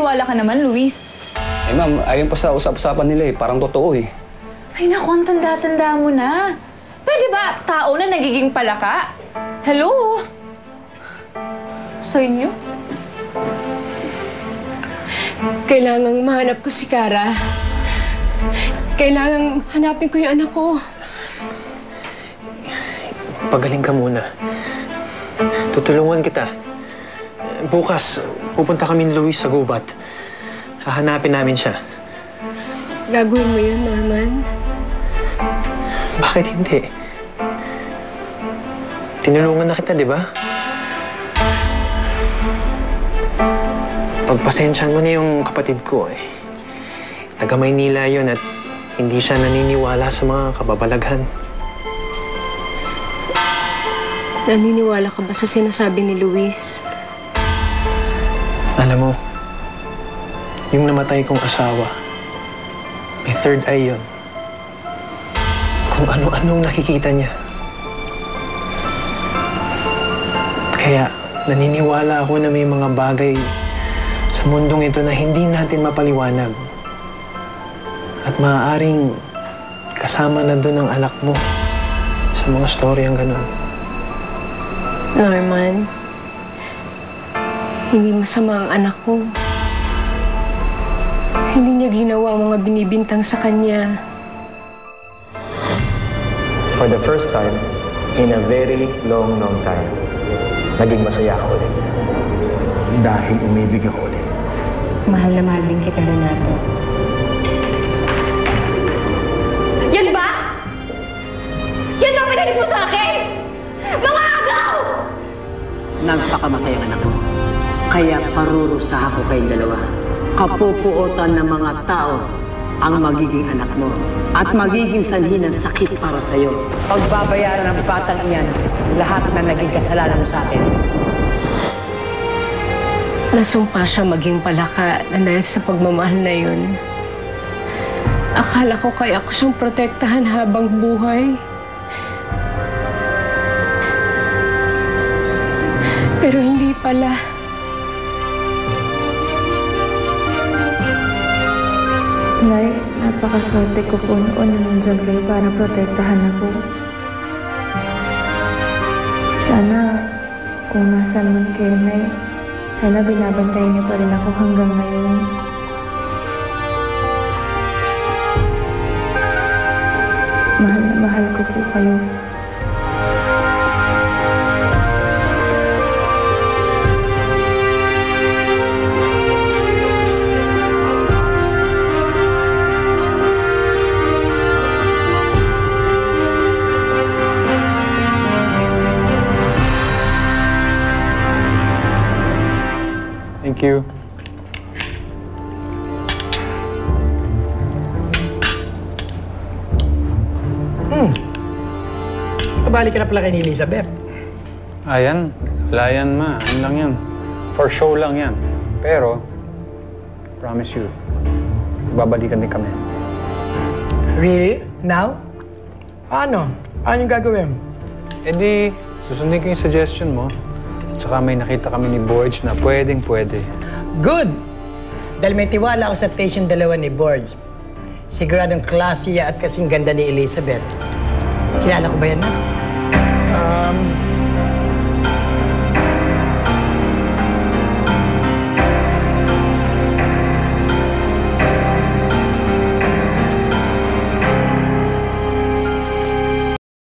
Magtitiwala ka naman, Luis. Eh ma'am, ayon pa sa usap-usapan nila eh. Parang totoo eh. Ay naku, ang tanda-tanda mo na. Pwede ba tao na nagiging palaka? Hello? Sa inyo? Kailangang mahanap ko si Kara. Kailangang hanapin ko yung anak ko. Pagaling ka muna. Tutulungan kita. Bukas, pupunta kami ni Luis sa gubat. Hahanapin namin siya. Gagawin mo yun, Norman? Bakit hindi? Tinulungan na kita, di ba? Pagpasensyahan mo na yung kapatid ko eh. Taga Maynila yun at hindi siya naniniwala sa mga kababalaghan. Naniniwala ka ba sa sinasabi ni Luis? Alam mo, yung namatay kong asawa, may third eye yun. Kung ano-anong nakikita niya. Kaya naniniwala ako na may mga bagay sa mundong ito na hindi natin mapaliwanag. At maaaring kasama na doon ang alak mo sa mga storyang ganun. Norman, hindi masama ang anak ko. Hindi niya ginawa ang mga binibintang sa kanya. For the first time, in a very long time, naging masaya ako ulit. Dahil umibig ako ulit. Mahal na mahal din kita, Renato. Yan ba? Yan ba pinanig mo sa akin? Mga agaw! Nagpakamatay ang anak mo. Kaya parurusa ako kayong dalawa. Kapupuotan ng mga tao ang magiging anak mo. At magiging sanhi ng sakit para sa'yo. Pagbabayaran ng batang iyan lahat na naging kasalanan mo sa akin. Nasumpa siya maging palaka na dahil sa pagmamahal na yun. Akala ko kaya ako siyang protektahan habang buhay. Pero hindi pala. Nay, napakaswerte ko po noon na nandyan kayo para protektahan ako. Sana, kung nasan man kayo, Nay, sana binabantayan niyo pa rin ako hanggang ngayon. Mahal na mahal ko po kayo. Thank you. Kabalik ka na pala kay ni Elizabeth. Ayan. Wala yan, ma. Ano lang yan. For show lang yan. Pero, promise you, babalikan din kami. Really? Now? Ano? Ano yung gagawin? Eh di, susundin ko yung suggestion mo. Tsaka may nakita kami ni Borge na pwedeng-pwede. Good! Dahil may tiwala ako sa taste yung dalawa ni Borge. Siguradong klase at kasing ganda ni Elizabeth. Kilala ko ba yan na?